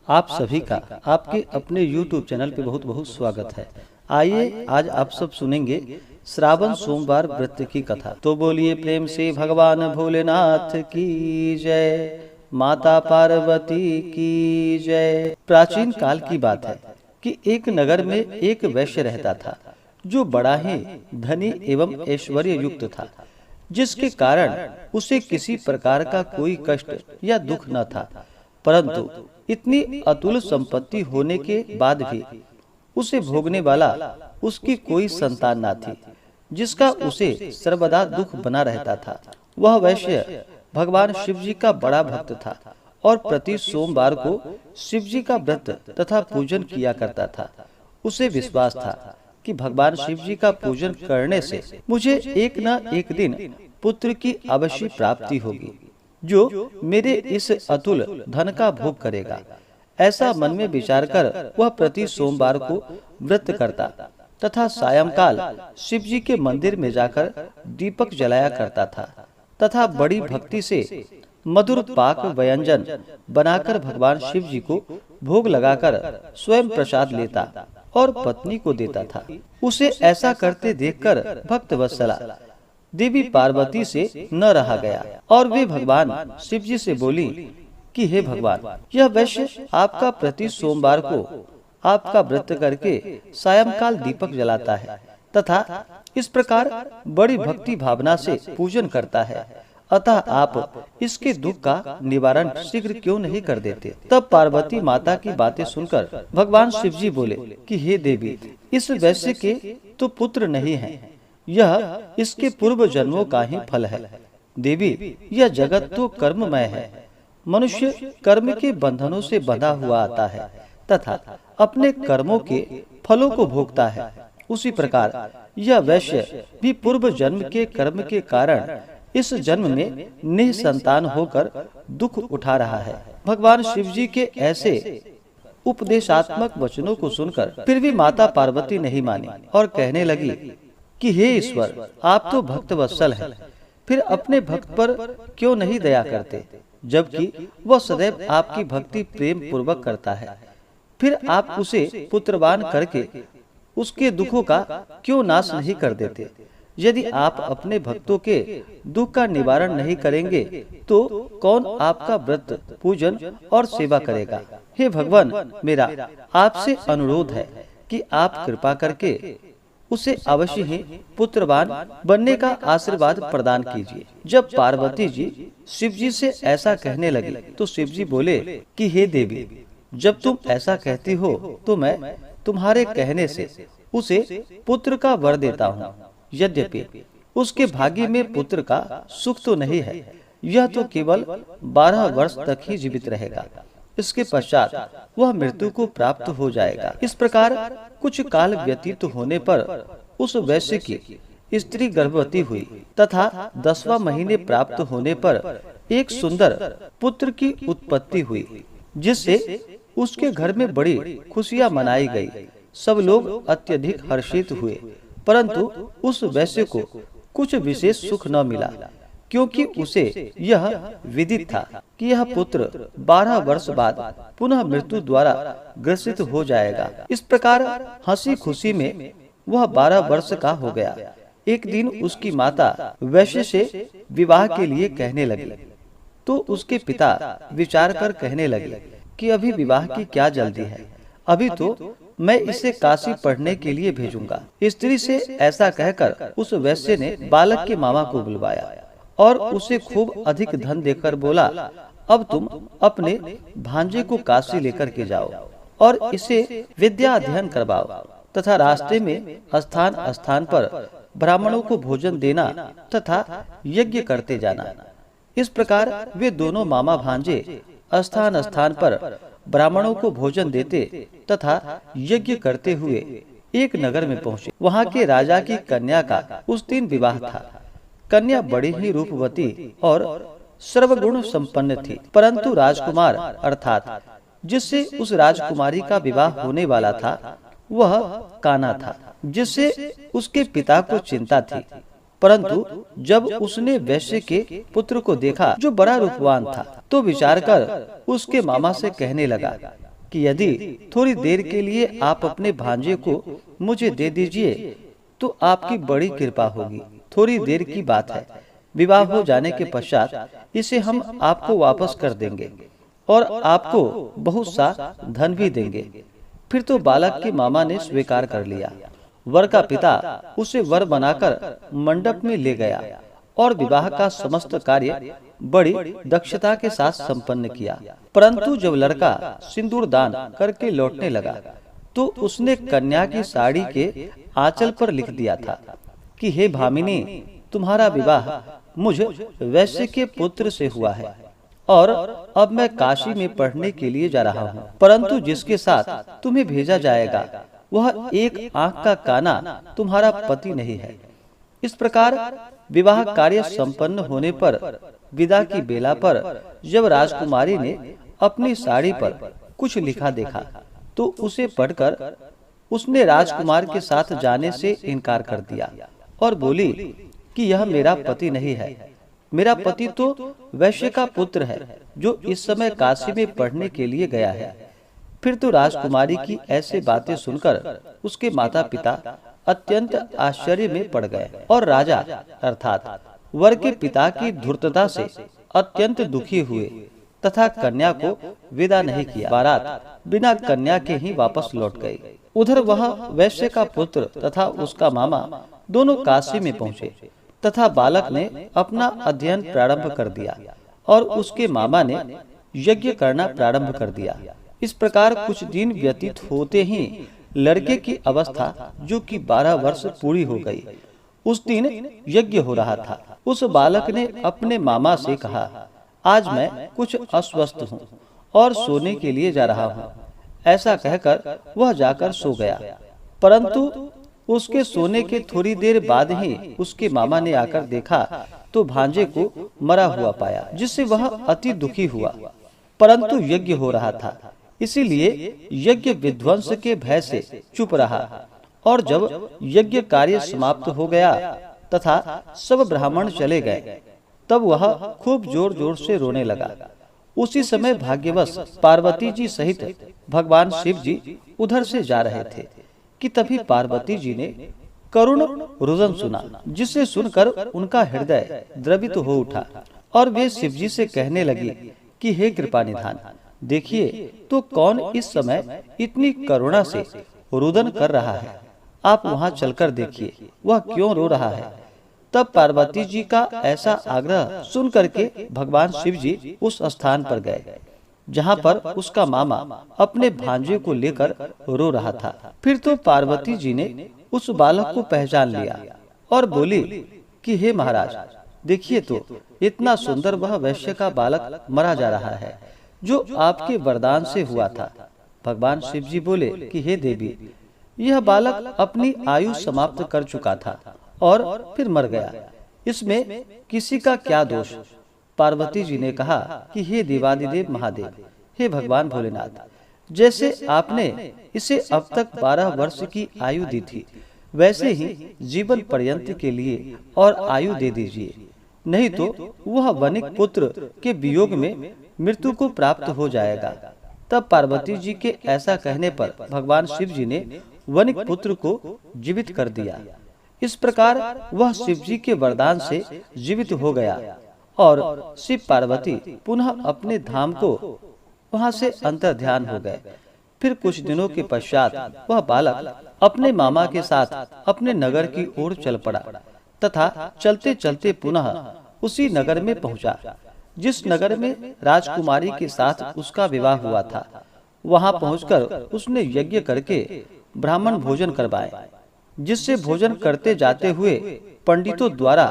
आप सभी का आपके अपने YouTube चैनल पे बहुत बहुत स्वागत है। आइए आज आप सब सुनेंगे श्रावण सोमवार व्रत की कथा। तो बोलिए प्रेम से भगवान भोलेनाथ की जय, माता पार्वती की जय। प्राचीन काल की बात है कि एक नगर में एक वैश्य रहता था जो बड़ा ही धनी एवं ऐश्वर्य युक्त था, जिसके कारण उसे किसी प्रकार का कोई कष्ट या दुख न था। परंतु इतनी अतुल संपत्ति होने के बाद भी उसे भोगने वाला उसकी कोई संतान ना थी, जिसका उसे सर्वदा दुख बना रहता था। वह वैश्य भगवान शिव जी का बड़ा भक्त था और प्रति सोमवार को शिव जी का व्रत तथा पूजन किया करता था। उसे विश्वास था कि भगवान शिव जी का पूजन करने से मुझे एक न एक दिन पुत्र की अवश्य प्राप्ति होगी, जो मेरे इस अतुल धन का भोग करेगा। ऐसा मन में विचार कर वह प्रति सोमवार को व्रत करता तथा सायंकाल शिव जी के मंदिर में जाकर दीपक जलाया करता था तथा बड़ी भक्ति से मधुर पाक व्यंजन बनाकर भगवान शिव जी को भोग लगाकर स्वयं प्रसाद लेता और पत्नी को देता था। उसे ऐसा करते देखकर भक्त वत्सला देवी पार्वती से न रहा गया और वे भगवान शिव जी से बोली कि हे भगवान, यह वैश्य आपका प्रति सोमवार को आपका व्रत करके सायंकाल दीपक जलाता है तथा इस प्रकार बड़ी भक्ति भावना से पूजन करता है, अतः आप इसके दुख का निवारण शीघ्र क्यों नहीं कर देते। तब पार्वती माता की बातें सुनकर भगवान शिव जी बोले कि हे देवी, इस वैश्य के तो पुत्र नहीं है, यह इसके पूर्व जन्मों का ही फल है। देवी, यह जगत तो कर्ममय है, मनुष्य कर्म के बंधनों से बंधा हुआ आता है तथा अपने कर्मों के फलों को भोगता है। उसी प्रकार यह वैश्य भी पूर्व जन्म के कर्म के कारण इस जन्म में निसंतान होकर दुख उठा रहा है। भगवान शिव जी के ऐसे उपदेशात्मक वचनों को सुनकर फिर भी माता पार्वती नहीं मानी और कहने लगी कि हे ईश्वर, आप तो भक्त वत्सल हैं, फिर अपने भक्त पर क्यों नहीं दया करते, जबकि वह सदैव आपकी भक्ति प्रेम पूर्वक करता है। फिर आप उसे पुत्रवान करके उसके दुखों का क्यों नाश नहीं कर देते। यदि आप अपने भक्तों के दुख का निवारण नहीं करेंगे तो कौन आपका व्रत पूजन और सेवा करेगा। हे भगवान, मेरा आपसे अनुरोध है कि आप कृपा करके उसे अवश्य ही पुत्रवान बनने का आशीर्वाद प्रदान कीजिए। जब पार्वती जी शिव जी से ऐसा कहने लगी तो शिव जी बोले कि हे देवी, जब तुम ऐसा कहती हो तो मैं तुम्हारे कहने से उसे पुत्र का वर देता हूँ। यद्यपि उसके भाग्य में पुत्र का सुख तो नहीं है, यह तो केवल 12 वर्ष तक ही जीवित रहेगा, इसके पश्चात वह मृत्यु को प्राप्त हो जाएगा। इस प्रकार कुछ काल व्यतीत होने पर उस वैश्य की स्त्री गर्भवती हुई तथा 10वां महीने प्राप्त होने पर एक सुंदर पुत्र की उत्पत्ति हुई, जिससे उसके घर में बड़ी खुशियां मनाई गई। सब लोग अत्यधिक हर्षित हुए, परंतु उस वैश्य को कुछ विशेष सुख न मिला, क्योंकि उसे यह विदित था कि यह पुत्र 12 वर्ष बाद पुनः मृत्यु द्वारा ग्रसित हो जाएगा। इस प्रकार हंसी खुशी में वह 12 वर्ष का हो गया। एक दिन उसकी माता वैश्य से विवाह के लिए कहने लगी तो उसके पिता विचार कर कहने लगे कि अभी विवाह की क्या जल्दी है, अभी तो मैं इसे काशी पढ़ने के लिए भेजूंगा। स्त्री से ऐसा कहकर उस वैश्य ने बालक के मामा को बुलवाया और उसे खूब अधिक धन देकर बोला, अब तुम अपने भांजे को काशी लेकर के जाओ और इसे विद्या अध्ययन करवाओ तथा रास्ते में स्थान स्थान पर ब्राह्मणों को भोजन देना तथा यज्ञ करते जाना। इस प्रकार वे दोनों मामा भांजे स्थान स्थान पर ब्राह्मणों को भोजन देते तथा यज्ञ करते हुए एक नगर में पहुँचे। वहाँ के राजा की कन्या का उस दिन विवाह था। कन्या बड़ी ही रूपवती और सर्वगुण संपन्न थी, परंतु राजकुमार अर्थात जिससे उस राजकुमारी का विवाह होने वाला था वह काना था, जिससे उसके पिता को चिंता थी। परंतु जब उसने वैश्य के पुत्र को देखा जो बड़ा रूपवान था, तो विचार कर उसके मामा से कहने लगा कि यदि थोड़ी देर के लिए आप अपने भांजे को मुझे दे दीजिए तो आपकी बड़ी कृपा होगी। थोड़ी देर की बात है, विवाह हो जाने के पश्चात इसे हम आपको वापस कर देंगे और आपको बहुत सा धन भी देंगे। फिर तो बालक के मामा ने स्वीकार कर लिया। वर का पिता उसे वर बनाकर मंडप में ले गया और विवाह का समस्त कार्य बड़ी दक्षता के साथ संपन्न किया। परंतु जब लड़का सिंदूर दान करके लौटने लगा तो उसने कन्या की साड़ी के आंचल पर लिख दिया था कि हे भामिनी, तुम्हारा विवाह मुझ वैश्य के पुत्र से हुआ है और अब मैं काशी में पढ़ने के लिए जा रहा हूँ। परंतु जिसके साथ तुम्हें भेजा जाएगा वह एक आंख का काना तुम्हारा पति नहीं है। इस प्रकार विवाह कार्य संपन्न होने पर विदा की बेला पर जब राजकुमारी ने अपनी साड़ी पर कुछ लिखा देखा तो उसे पढ़कर उसने राजकुमार के साथ जाने से इनकार कर दिया और बोली कि यह मेरा पति नहीं है। मेरा पति तो वैश्य का पुत्र है जो इस समय काशी में पढ़ने के लिए गया है। फिर तो राजकुमारी की ऐसे बातें सुनकर उसके माता पिता अत्यंत आश्चर्य में पड़ गए और राजा अर्थात वर के पिता की धूर्तता से अत्यंत दुखी हुए तथा कन्या को विदा नहीं किया। बारात बिना कन्या के ही वापस लौट गई। उधर वह वैश्य का पुत्र तथा उसका मामा दोनों काशी में पहुँचे तथा बालक ने अपना अध्ययन प्रारंभ कर दिया और उसके मामा ने यज्ञ करना प्रारंभ कर दिया। इस प्रकार कुछ दिन व्यतीत होते ही लड़के की अवस्था जो कि 12 वर्ष पूरी हो गई। उस दिन यज्ञ हो रहा था। उस बालक ने अपने मामा से कहा, आज मैं कुछ अस्वस्थ हूँ और सोने के लिए जा रहा हूँ। ऐसा कहकर वह जाकर सो गया। परंतु उसके सोने के थोड़ी देर बाद ही उसके मामा ने आकर देखा तो भांजे को मरा हुआ पाया, जिससे वह अति दुखी हुआ। परंतु यज्ञ हो रहा था, इसीलिए यज्ञ विध्वंस के भय से चुप रहा और जब यज्ञ कार्य समाप्त हो गया तथा सब ब्राह्मण चले गए तब वह खूब जोर जोर से रोने लगा। उसी समय भाग्यवश पार्वती जी सहित भगवान शिव जी उधर से जा रहे थे कि तभी पार्वती जी ने करुण रुदन सुना, जिसे सुनकर उनका हृदय द्रवित हो उठा और वे शिव जी से कहने लगी कि हे कृपा निधान, देखिए तो कौन इस समय इतनी करुणा से रुदन कर रहा है। आप वहां चलकर देखिए वह क्यों रो रहा है। तब पार्वती जी का ऐसा आग्रह सुन करके भगवान शिव जी उस स्थान पर गए जहाँ पर उसका मामा अपने भांजे को लेकर रो रहा था। फिर तो पार्वती जी ने उस बालक को पहचान लिया और बोली कि हे महाराज, देखिए तो इतना सुंदर वह वैश्य का बालक मरा जा रहा है जो आपके वरदान से हुआ था। भगवान शिव जी बोले कि हे देवी, यह बालक अपनी आयु समाप्त कर चुका था और फिर मर गया, इसमें किसी का क्या दोष। पार्वती जी ने कहा कि हे देवादिदेव महादेव, हे भगवान भोलेनाथ, जैसे आपने इसे अब तक 12 वर्ष की आयु दी थी वैसे ही जीवन पर्यंत के लिए और आयु दे दीजिए, नहीं तो वह वनिक पुत्र के वियोग में मृत्यु को प्राप्त हो जाएगा। तब पार्वती जी के ऐसा कहने पर भगवान शिव जी ने वनिक पुत्र को जीवित कर दिया। इस प्रकार वह शिव जी के वरदान से जीवित हो गया और शिव पार्वती पुनः अपने धाम को वहां से अंतर्ध्यान हो गए। फिर कुछ दिनों के पश्चात वह बालक अपने मामा के साथ अपने नगर की ओर चल पड़ा तथा चलते चलते पुनः उसी नगर में पहुंचा जिस नगर में राजकुमारी के साथ उसका विवाह हुआ था। वहां पहुंचकर उसने यज्ञ करके ब्राह्मण भोजन करवाए, जिससे भोजन करते जाते हुए पंडितों द्वारा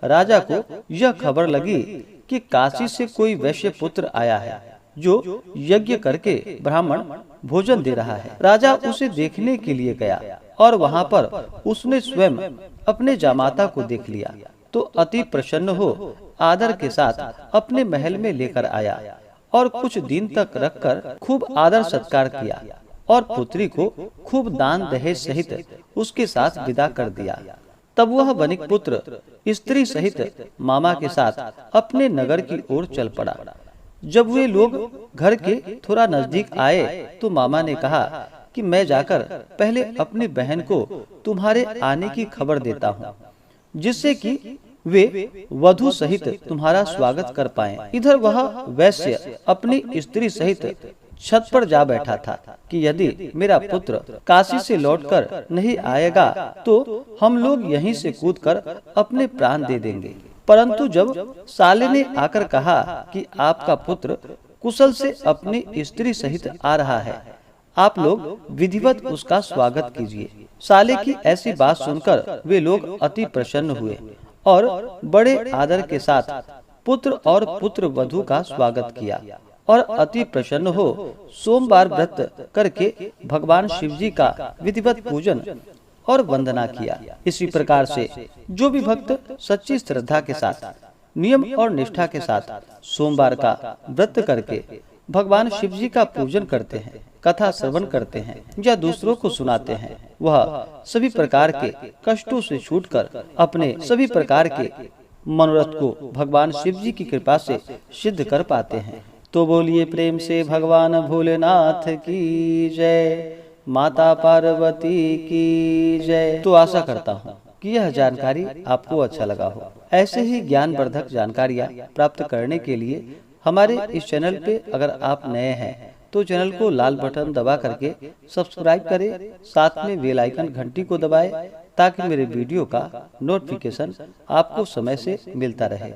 राजा को यह खबर लगी कि काशी से कोई वैश्य पुत्र आया है जो यज्ञ करके ब्राह्मण भोजन दे रहा है। राजा उसे देखने के लिए गया और वहां पर उसने स्वयं अपने जामाता को देख लिया तो अति प्रसन्न हो आदर के साथ अपने महल में लेकर आया और कुछ दिन तक रखकर खूब आदर सत्कार किया और पुत्री को खूब दान दहेज सहित उसके साथ विदा कर दिया। तब वह वनिक पुत्र स्त्री सहित मामा के साथ अपने नगर की ओर चल पड़ा। जब वे लोग घर के थोड़ा नजदीक आए तो मामा ने कहा कि मैं जाकर पहले अपनी बहन को तुम्हारे आने की खबर देता हूँ, जिससे कि वे वधू सहित तुम्हारा स्वागत कर पाएं। इधर वह वैश्य अपनी स्त्री सहित छत पर जा बैठा था कि यदि मेरा पुत्र काशी से लौटकर नहीं आएगा तो हम लोग यहीं से कूदकर अपने प्राण दे देंगे। परंतु जब साले ने आकर कहा कि आपका पुत्र कुशल से अपनी स्त्री सहित आ रहा है, आप लोग विधिवत उसका स्वागत कीजिए। साले की ऐसी बात सुनकर वे लोग अति प्रसन्न हुए और बड़े आदर के साथ पुत्र और पुत्र वधू का स्वागत किया और अति प्रसन्न हो सोमवार व्रत करके भगवान शिव जी का विधिवत पूजन और वंदना किया। इसी प्रकार से जो भी भक्त सच्ची श्रद्धा के साथ नियम और निष्ठा के साथ सोमवार का व्रत करके भगवान शिव जी का पूजन करते हैं, कथा श्रवण करते हैं या दूसरों को सुनाते हैं, वह सभी प्रकार के कष्टों से छूटकर अपने सभी प्रकार के मनोरथ को भगवान शिव जी की कृपा से सिद्ध कर पाते हैं। तो बोलिए प्रेम से भगवान भोलेनाथ की जय, माता पार्वती की जय। तो आशा करता हूँ कि यह जानकारी आपको अच्छा लगा हो। ऐसे ही ज्ञानवर्धक जानकारियाँ प्राप्त करने के लिए हमारे इस चैनल पे अगर आप नए हैं तो चैनल को लाल बटन दबा करके सब्सक्राइब करें, साथ में बेल आइकन घंटी को दबाएं ताकि मेरे वीडियो का नोटिफिकेशन आपको समय से मिलता रहे।